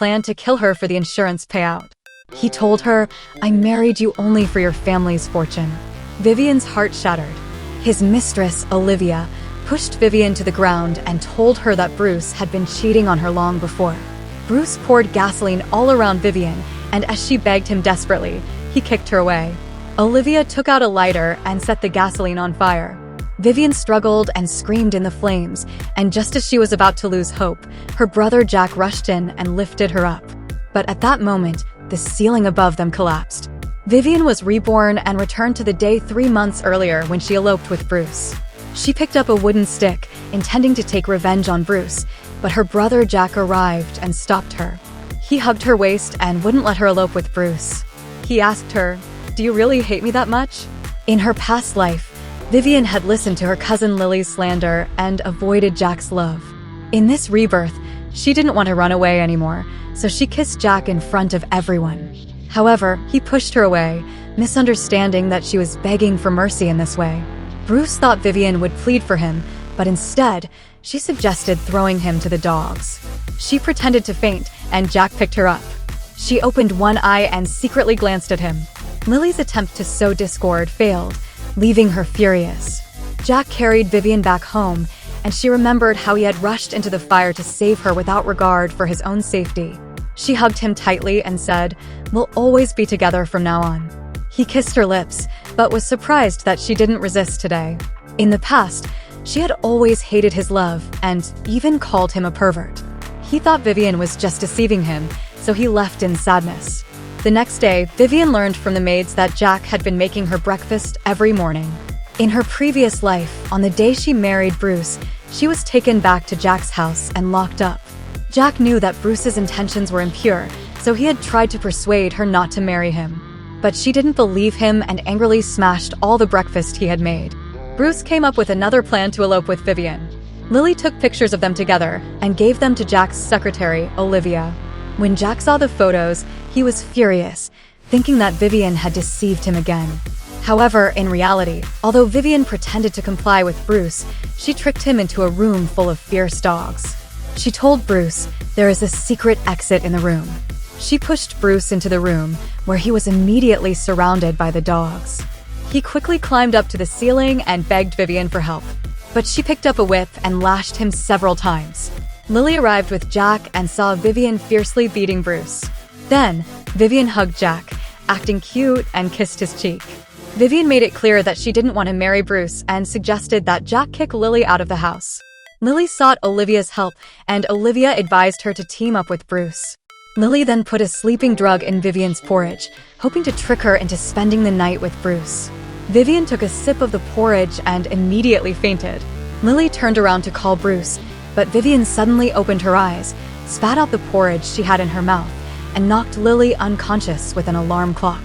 planned to kill her for the insurance payout. He told her, "I married you only for your family's fortune." Vivian's heart shattered. His mistress, Olivia, pushed Vivian to the ground and told her that Bruce had been cheating on her long before. Bruce poured gasoline all around Vivian, and as she begged him desperately, he kicked her away. Olivia took out a lighter and set the gasoline on fire. Vivian struggled and screamed in the flames, and just as she was about to lose hope, her brother Jack rushed in and lifted her up. But at that moment, the ceiling above them collapsed. Vivian was reborn and returned to the day 3 months earlier when she eloped with Bruce. She picked up a wooden stick, intending to take revenge on Bruce, but her brother Jack arrived and stopped her. He hugged her waist and wouldn't let her elope with Bruce. He asked her, "Do you really hate me that much?" In her past life, Vivian had listened to her cousin Lily's slander and avoided Jack's love. In this rebirth, she didn't want to run away anymore, so she kissed Jack in front of everyone. However, he pushed her away, misunderstanding that she was begging for mercy in this way. Bruce thought Vivian would plead for him, but instead, she suggested throwing him to the dogs. She pretended to faint, and Jack picked her up. She opened one eye and secretly glanced at him. Lily's attempt to sow discord failed, leaving her furious. Jack carried Vivian back home, and she remembered how he had rushed into the fire to save her without regard for his own safety. She hugged him tightly and said, "We'll always be together from now on." He kissed her lips, but was surprised that she didn't resist today. In the past, she had always hated his love and even called him a pervert. He thought Vivian was just deceiving him, so he left in sadness. The next day, Vivian learned from the maids that Jack had been making her breakfast every morning. In her previous life, on the day she married Bruce, she was taken back to Jack's house and locked up. Jack knew that Bruce's intentions were impure, so he had tried to persuade her not to marry him. But she didn't believe him and angrily smashed all the breakfast he had made. Bruce came up with another plan to elope with Vivian. Lily took pictures of them together and gave them to Jack's secretary, Olivia. When Jack saw the photos, he was furious, thinking that Vivian had deceived him again. However, in reality, although Vivian pretended to comply with Bruce, she tricked him into a room full of fierce dogs. She told Bruce there is a secret exit in the room. She pushed Bruce into the room, where he was immediately surrounded by the dogs. He quickly climbed up to the ceiling and begged Vivian for help, but she picked up a whip and lashed him several times. Lily arrived with Jack and saw Vivian fiercely beating Bruce. Then, Vivian hugged Jack, acting cute, and kissed his cheek. Vivian made it clear that she didn't want to marry Bruce and suggested that Jack kick Lily out of the house. Lily sought Olivia's help, and Olivia advised her to team up with Bruce. Lily then put a sleeping drug in Vivian's porridge, hoping to trick her into spending the night with Bruce. Vivian took a sip of the porridge and immediately fainted. Lily turned around to call Bruce, but Vivian suddenly opened her eyes, spat out the porridge she had in her mouth, and knocked Lily unconscious with an alarm clock.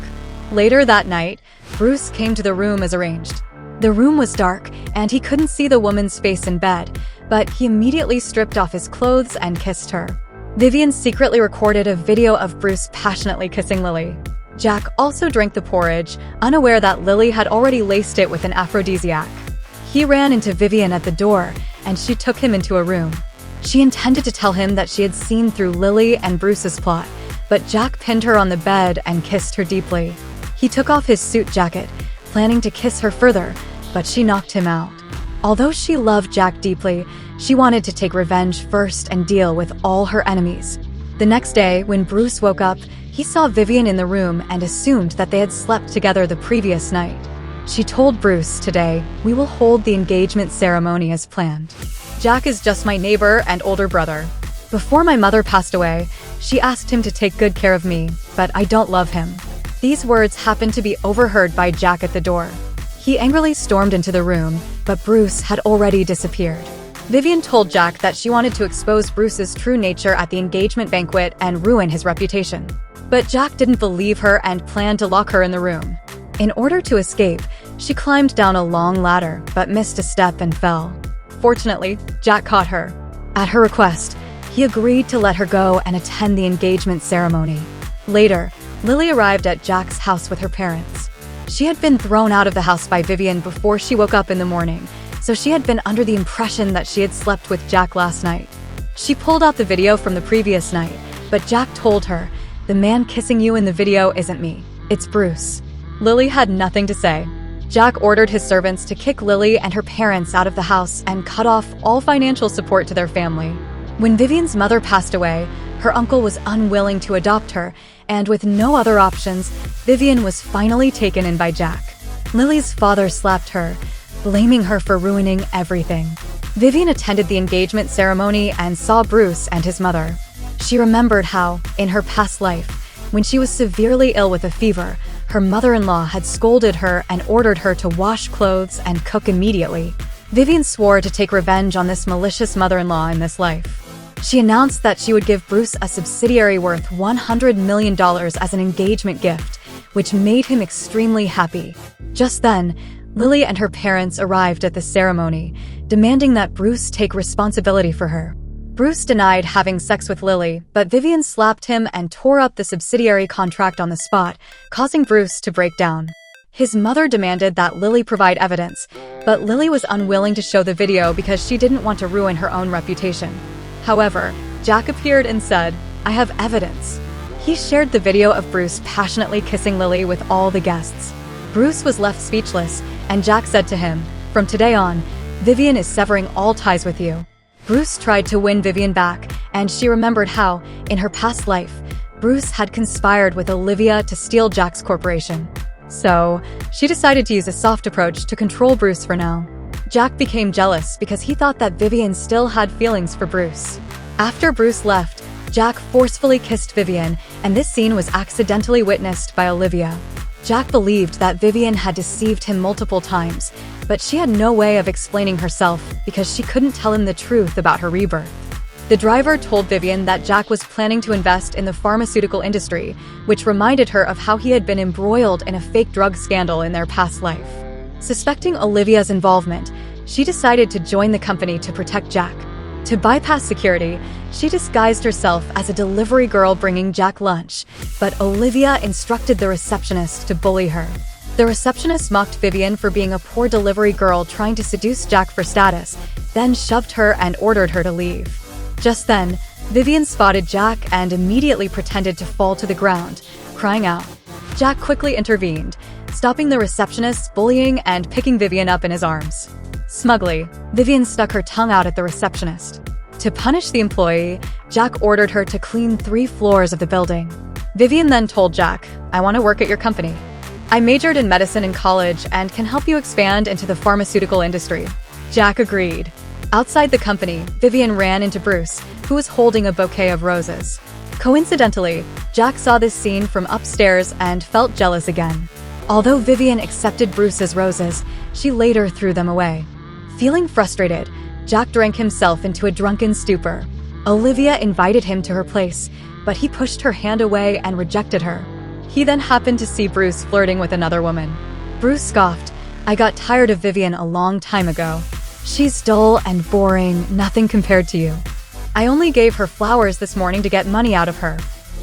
Later that night, Bruce came to the room as arranged. The room was dark, and he couldn't see the woman's face in bed, but he immediately stripped off his clothes and kissed her. Vivian secretly recorded a video of Bruce passionately kissing Lily. Jack also drank the porridge, unaware that Lily had already laced it with an aphrodisiac. He ran into Vivian at the door, and she took him into a room. She intended to tell him that she had seen through Lily and Bruce's plot, but Jack pinned her on the bed and kissed her deeply. He took off his suit jacket, planning to kiss her further, but she knocked him out. Although she loved Jack deeply, she wanted to take revenge first and deal with all her enemies. The next day, when Bruce woke up, he saw Vivian in the room and assumed that they had slept together the previous night. She told Bruce, "Today, we will hold the engagement ceremony as planned. Jack is just my neighbor and older brother. Before my mother passed away, she asked him to take good care of me, but I don't love him." These words happened to be overheard by Jack at the door. He angrily stormed into the room, but Bruce had already disappeared. Vivian told Jack that she wanted to expose Bruce's true nature at the engagement banquet and ruin his reputation. But Jack didn't believe her and planned to lock her in the room. In order to escape, she climbed down a long ladder, but missed a step and fell. Fortunately, Jack caught her. At her request, he agreed to let her go and attend the engagement ceremony. Later, Lily arrived at Jack's house with her parents. She had been thrown out of the house by Vivian before she woke up in the morning, so she had been under the impression that she had slept with Jack last night. She pulled out the video from the previous night, But Jack told her, "The man kissing you in the video isn't me, it's Bruce." Lily had nothing to say. Jack ordered his servants to kick Lily and her parents out of the house and cut off all financial support to their family. When Vivian's mother passed away, her uncle was unwilling to adopt her, and with no other options, Vivian was finally taken in by Jack. Lily's father slapped her, blaming her for ruining everything. Vivian attended the engagement ceremony and saw Bruce and his mother. She remembered how, in her past life, when she was severely ill with a fever, her mother-in-law had scolded her and ordered her to wash clothes and cook immediately. Vivian swore to take revenge on this malicious mother-in-law in this life. She announced that she would give Bruce a subsidiary worth $100 million as an engagement gift, which made him extremely happy. Just then, Lily and her parents arrived at the ceremony, demanding that Bruce take responsibility for her. Bruce denied having sex with Lily, but Vivian slapped him and tore up the subsidiary contract on the spot, causing Bruce to break down. His mother demanded that Lily provide evidence, but Lily was unwilling to show the video because she didn't want to ruin her own reputation. However, Jack appeared and said, "I have evidence." He shared the video of Bruce passionately kissing Lily with all the guests. Bruce was left speechless, and Jack said to him, "From today on, Vivian is severing all ties with you." Bruce tried to win Vivian back, and she remembered how, in her past life, Bruce had conspired with Olivia to steal Jack's corporation. So, she decided to use a soft approach to control Bruce for now. Jack became jealous because he thought that Vivian still had feelings for Bruce. After Bruce left, Jack forcefully kissed Vivian, and this scene was accidentally witnessed by Olivia. Jack believed that Vivian had deceived him multiple times, but she had no way of explaining herself because she couldn't tell him the truth about her rebirth. The driver told Vivian that Jack was planning to invest in the pharmaceutical industry, which reminded her of how he had been embroiled in a fake drug scandal in their past life. Suspecting Olivia's involvement, she decided to join the company to protect Jack. To bypass security, she disguised herself as a delivery girl bringing Jack lunch, but Olivia instructed the receptionist to bully her. The receptionist mocked Vivian for being a poor delivery girl trying to seduce Jack for status, then shoved her and ordered her to leave. Just then, Vivian spotted Jack and immediately pretended to fall to the ground, crying out. Jack quickly intervened, stopping the receptionist's bullying and picking Vivian up in his arms. Smugly, Vivian stuck her tongue out at the receptionist. To punish the employee, Jack ordered her to clean 3 floors of the building. Vivian then told Jack, "I want to work at your company. I majored in medicine in college and can help you expand into the pharmaceutical industry." Jack agreed. Outside the company, Vivian ran into Bruce, who was holding a bouquet of roses. Coincidentally, Jack saw this scene from upstairs and felt jealous again. Although Vivian accepted Bruce's roses, she later threw them away. Feeling frustrated, Jack drank himself into a drunken stupor. Olivia invited him to her place, but he pushed her hand away and rejected her. He then happened to see Bruce flirting with another woman. Bruce scoffed, "I got tired of Vivian a long time ago. She's dull and boring, nothing compared to you. I only gave her flowers this morning to get money out of her."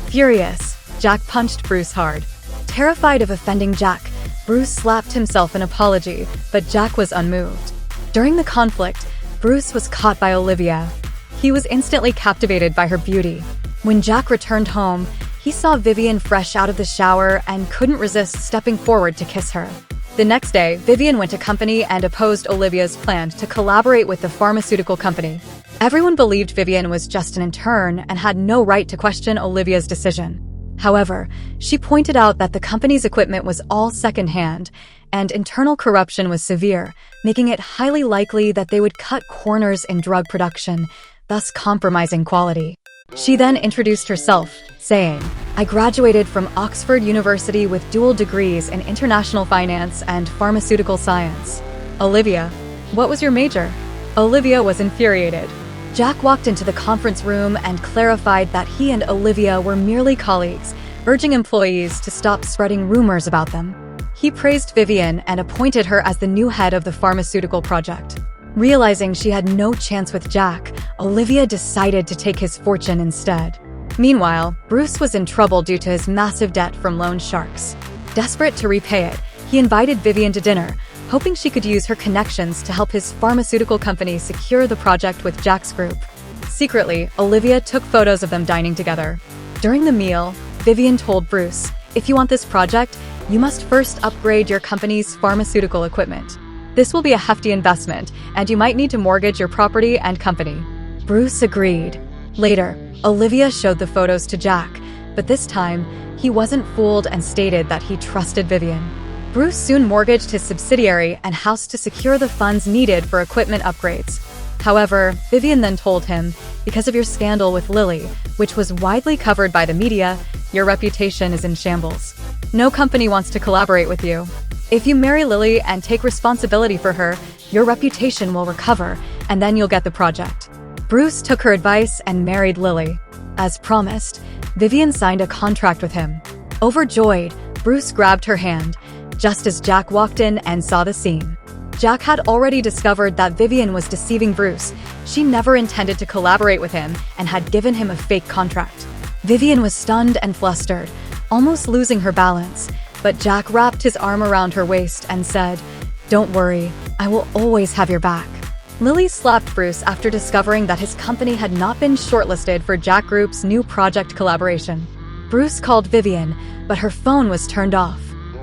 Furious, Jack punched Bruce hard. Terrified of offending Jack, Bruce slapped himself in apology, but Jack was unmoved. During the conflict, Bruce was caught by Olivia. He was instantly captivated by her beauty. When Jack returned home, he saw Vivian fresh out of the shower and couldn't resist stepping forward to kiss her. The next day, Vivian went to company and opposed Olivia's plan to collaborate with the pharmaceutical company. Everyone believed Vivian was just an intern and had no right to question Olivia's decision. However, she pointed out that the company's equipment was all secondhand, and internal corruption was severe, making it highly likely that they would cut corners in drug production, thus compromising quality. She then introduced herself, saying, "I graduated from Oxford University with dual degrees in international finance and pharmaceutical science." "Olivia, what was your major?" Olivia was infuriated. Jack walked into the conference room and clarified that he and Olivia were merely colleagues, urging employees to stop spreading rumors about them. He praised Vivian and appointed her as the new head of the pharmaceutical project. Realizing she had no chance with Jack, Olivia decided to take his fortune instead. Meanwhile, Bruce was in trouble due to his massive debt from loan sharks. Desperate to repay it, he invited Vivian to dinner, hoping she could use her connections to help his pharmaceutical company secure the project with Jack's group. Secretly, Olivia took photos of them dining together. During the meal, Vivian told Bruce, "If you want this project, you must first upgrade your company's pharmaceutical equipment. This will be a hefty investment, and you might need to mortgage your property and company." Bruce agreed. Later, Olivia showed the photos to Jack, but this time, he wasn't fooled and stated that he trusted Vivian. Bruce soon mortgaged his subsidiary and house to secure the funds needed for equipment upgrades. However, Vivian then told him, "Because of your scandal with Lily, which was widely covered by the media, your reputation is in shambles. No company wants to collaborate with you. If you marry Lily and take responsibility for her, your reputation will recover, and then you'll get the project." Bruce took her advice and married Lily. As promised, Vivian signed a contract with him. Overjoyed, Bruce grabbed her hand, just as Jack walked in and saw the scene. Jack had already discovered that Vivian was deceiving Bruce. She never intended to collaborate with him and had given him a fake contract. Vivian was stunned and flustered, almost losing her balance, but Jack wrapped his arm around her waist and said, "Don't worry, I will always have your back." Lily slapped Bruce after discovering that his company had not been shortlisted for Jack Group's new project collaboration. Bruce called Vivian, but her phone was turned off.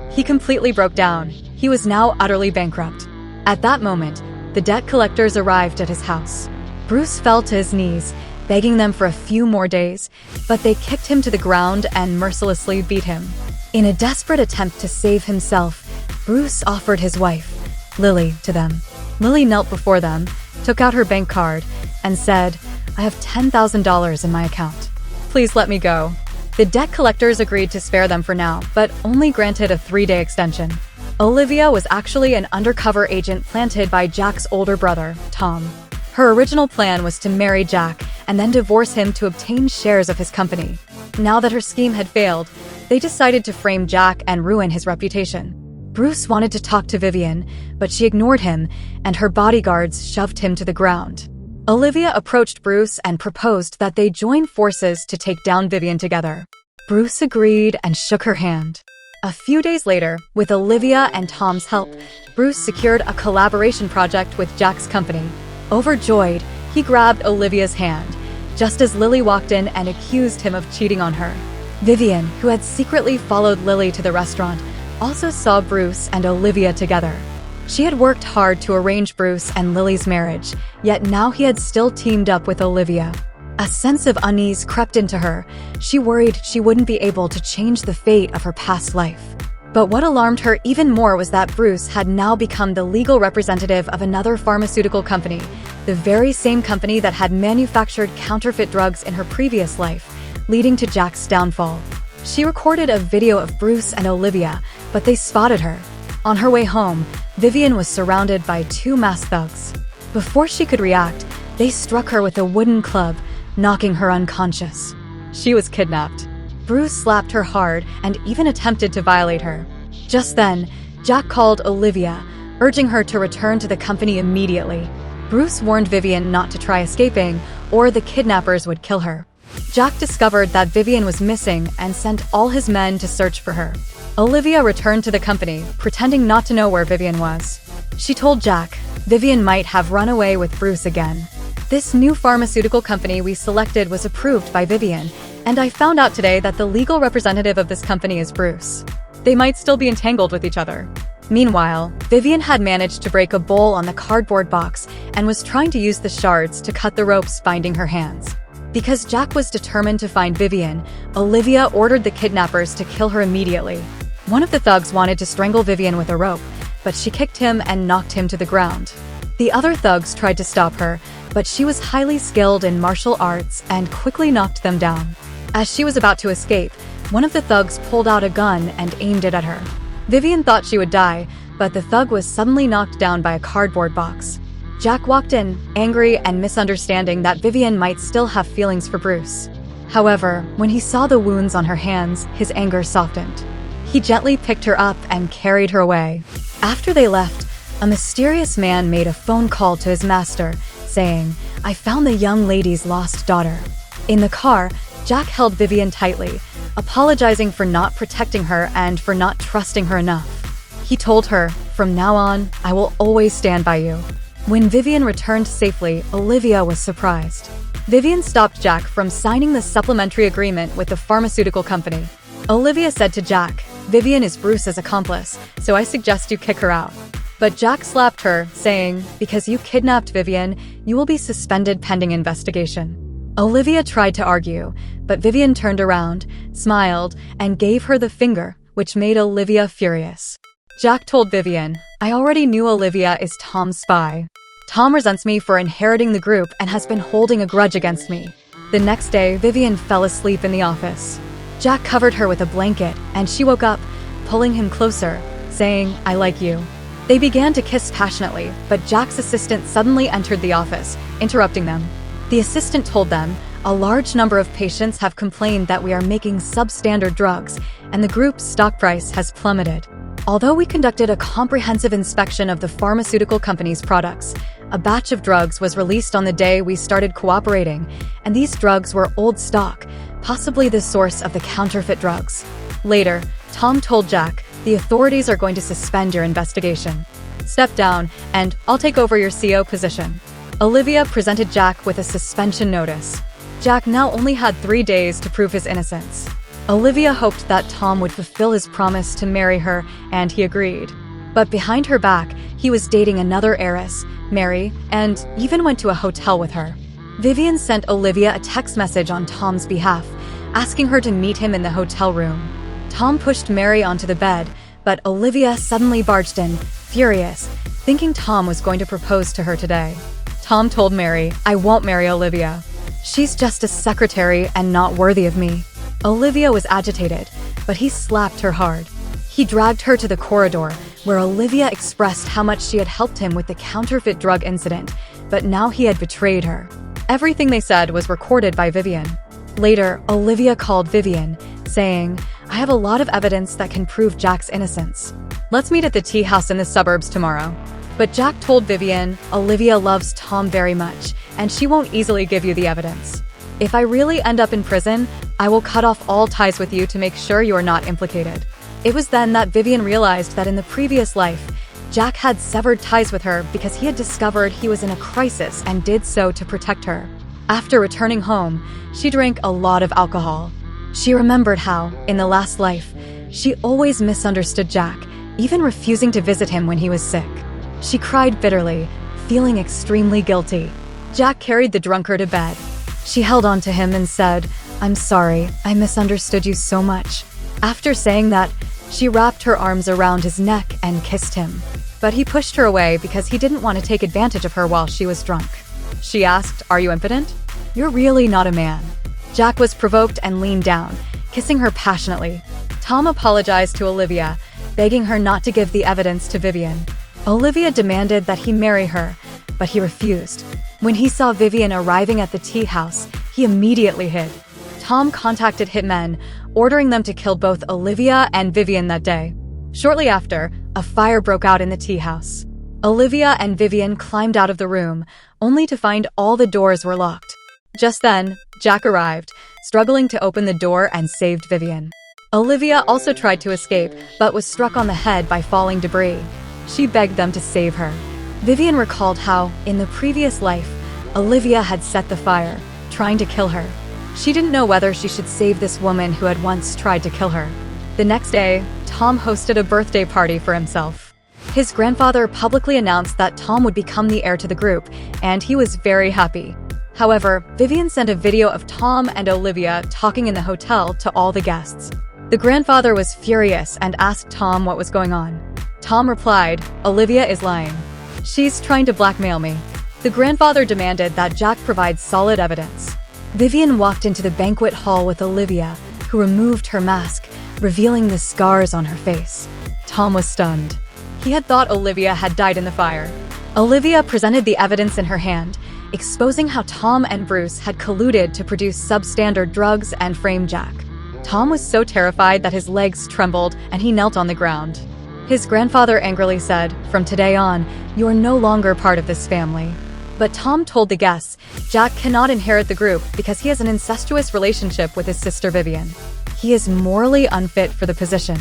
He completely broke down. He was now utterly bankrupt. At that moment, the debt collectors arrived at his house. Bruce fell to his knees, begging them for a few more days, but they kicked him to the ground and mercilessly beat him. In a desperate attempt to save himself, Bruce offered his wife, Lily, to them. Lily knelt before them, took out her bank card, and said, "I have $10,000 in my account. Please let me go." The debt collectors agreed to spare them for now, but only granted a 3-day extension. Olivia was actually an undercover agent planted by Jack's older brother, Tom. Her original plan was to marry Jack and then divorce him to obtain shares of his company. Now that her scheme had failed, they decided to frame Jack and ruin his reputation. Bruce wanted to talk to Vivian, but she ignored him, and her bodyguards shoved him to the ground. Olivia approached Bruce and proposed that they join forces to take down Vivian together. Bruce agreed and shook her hand. A few days later, with Olivia and Tom's help, Bruce secured a collaboration project with Jack's company. Overjoyed, he grabbed Olivia's hand, just as Lily walked in and accused him of cheating on her. Vivian, who had secretly followed Lily to the restaurant, also saw Bruce and Olivia together. She had worked hard to arrange Bruce and Lily's marriage, yet now he had still teamed up with Olivia. A sense of unease crept into her. She worried she wouldn't be able to change the fate of her past life. But what alarmed her even more was that Bruce had now become the legal representative of another pharmaceutical company, the very same company that had manufactured counterfeit drugs in her previous life, leading to Jack's downfall. She recorded a video of Bruce and Olivia, but they spotted her. On her way home, Vivian was surrounded by 2 masked thugs. Before she could react, they struck her with a wooden club, knocking her unconscious. She was kidnapped. Bruce slapped her hard and even attempted to violate her. Just then, Jack called Olivia, urging her to return to the company immediately. Bruce warned Vivian not to try escaping, or the kidnappers would kill her. Jack discovered that Vivian was missing and sent all his men to search for her. Olivia returned to the company, pretending not to know where Vivian was. She told Jack Vivian might have run away with Bruce again. "This new pharmaceutical company we selected was approved by Vivian, and I found out today that the legal representative of this company is Bruce. They might still be entangled with each other." Meanwhile, Vivian had managed to break a bowl on the cardboard box and was trying to use the shards to cut the ropes binding her hands. Because Jack was determined to find Vivian, Olivia ordered the kidnappers to kill her immediately. One of the thugs wanted to strangle Vivian with a rope, but she kicked him and knocked him to the ground. The other thugs tried to stop her, but she was highly skilled in martial arts and quickly knocked them down. As she was about to escape, one of the thugs pulled out a gun and aimed it at her. Vivian thought she would die, but the thug was suddenly knocked down by a cardboard box. Jack walked in, angry and misunderstanding that Vivian might still have feelings for Bruce. However, when he saw the wounds on her hands, his anger softened. He gently picked her up and carried her away. After they left, a mysterious man made a phone call to his master, saying, "I found the young lady's lost daughter." In the car, Jack held Vivian tightly, apologizing for not protecting her and for not trusting her enough. He told her, "From now on, I will always stand by you." When Vivian returned safely, Olivia was surprised. Vivian stopped Jack from signing the supplementary agreement with the pharmaceutical company. Olivia said to Jack, "Vivian is Bruce's accomplice, so I suggest you kick her out." But Jack slapped her, saying, "Because you kidnapped Vivian, you will be suspended pending investigation." Olivia tried to argue, but Vivian turned around, smiled, and gave her the finger, which made Olivia furious. Jack told Vivian, "I already knew Olivia is Tom's spy. Tom resents me for inheriting the group and has been holding a grudge against me." The next day, Vivian fell asleep in the office. Jack covered her with a blanket, and she woke up, pulling him closer, saying, "I like you." They began to kiss passionately, but Jack's assistant suddenly entered the office, interrupting them. The assistant told them, "A large number of patients have complained that we are making substandard drugs, and the group's stock price has plummeted. Although we conducted a comprehensive inspection of the pharmaceutical company's products, a batch of drugs was released on the day we started cooperating, and these drugs were old stock, possibly the source of the counterfeit drugs." Later, Tom told Jack, "The authorities are going to suspend your investigation. Step down, and I'll take over your CO position." Olivia presented Jack with a suspension notice. Jack now only had 3 days to prove his innocence. Olivia hoped that Tom would fulfill his promise to marry her, and he agreed. But behind her back, he was dating another heiress, Mary, and even went to a hotel with her. Vivian sent Olivia a text message on Tom's behalf, asking her to meet him in the hotel room. Tom pushed Mary onto the bed, but Olivia suddenly barged in, furious, thinking Tom was going to propose to her today. Tom told Mary, "I won't marry Olivia. She's just a secretary and not worthy of me." Olivia was agitated, but he slapped her hard. He dragged her to the corridor, where Olivia expressed how much she had helped him with the counterfeit drug incident, but now he had betrayed her. Everything they said was recorded by Vivian. Later, Olivia called Vivian, saying, "I have a lot of evidence that can prove Jack's innocence. Let's meet at the tea house in the suburbs tomorrow." But Jack told Vivian, "Olivia loves Tom very much, and she won't easily give you the evidence. If I really end up in prison, I will cut off all ties with you to make sure you are not implicated." It was then that Vivian realized that in the previous life, Jack had severed ties with her because he had discovered he was in a crisis and did so to protect her. After returning home, she drank a lot of alcohol. She remembered how, in the last life, she always misunderstood Jack, even refusing to visit him when he was sick. She cried bitterly, feeling extremely guilty. Jack carried the drunkard to bed. She held on to him and said, "I'm sorry, I misunderstood you so much." After saying that, she wrapped her arms around his neck and kissed him. But he pushed her away because he didn't want to take advantage of her while she was drunk. She asked, "Are you impotent? You're really not a man." Jack was provoked and leaned down, kissing her passionately. Tom apologized to Olivia, begging her not to give the evidence to Vivian. Olivia demanded that he marry her, but he refused. When he saw Vivian arriving at the tea house, he immediately hid. Tom contacted hitmen, ordering them to kill both Olivia and Vivian that day. Shortly after, a fire broke out in the tea house. Olivia and Vivian climbed out of the room, only to find all the doors were locked. Just then, Jack arrived, struggling to open the door and saved Vivian. Olivia also tried to escape, but was struck on the head by falling debris. She begged them to save her. Vivian recalled how, in the previous life, Olivia had set the fire, trying to kill her. She didn't know whether she should save this woman who had once tried to kill her. The next day, Tom hosted a birthday party for himself. His grandfather publicly announced that Tom would become the heir to the group, and he was very happy. However, Vivian sent a video of Tom and Olivia talking in the hotel to all the guests. The grandfather was furious and asked Tom what was going on. Tom replied, "Olivia is lying. She's trying to blackmail me." The grandfather demanded that Jack provide solid evidence. Vivian walked into the banquet hall with Olivia, who removed her mask, revealing the scars on her face. Tom was stunned. He had thought Olivia had died in the fire. Olivia presented the evidence in her hand, exposing how Tom and Bruce had colluded to produce substandard drugs and frame Jack. Tom was so terrified that his legs trembled and he knelt on the ground. His grandfather angrily said, "From today on, you are no longer part of this family." But Tom told the guests, Jack cannot inherit the group because he has an incestuous relationship with his sister Vivian. He is morally unfit for the position.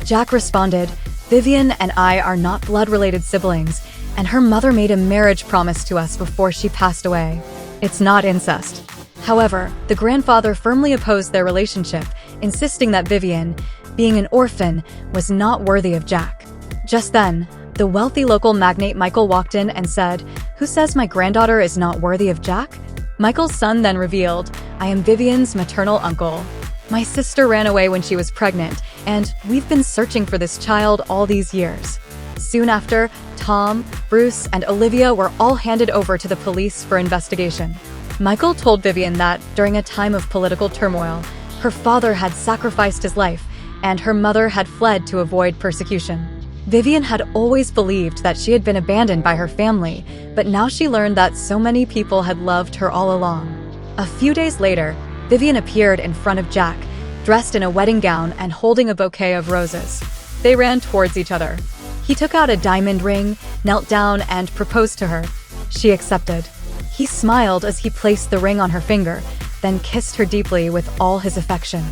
Jack responded, "Vivian and I are not blood-related siblings, and her mother made a marriage promise to us before she passed away. It's not incest." However, the grandfather firmly opposed their relationship, insisting that Vivian, being an orphan, was not worthy of Jack. Just then, the wealthy local magnate Michael walked in and said, "Who says my granddaughter is not worthy of Jack?" Michael's son then revealed, "I am Vivian's maternal uncle. My sister ran away when she was pregnant, and we've been searching for this child all these years." Soon after, Tom, Bruce, and Olivia were all handed over to the police for investigation. Michael told Vivian that, during a time of political turmoil, her father had sacrificed his life, and her mother had fled to avoid persecution. Vivian had always believed that she had been abandoned by her family, but now she learned that so many people had loved her all along. A few days later, Vivian appeared in front of Jack, dressed in a wedding gown and holding a bouquet of roses. They ran towards each other. He took out a diamond ring, knelt down, and proposed to her. She accepted. He smiled as he placed the ring on her finger, then kissed her deeply with all his affection.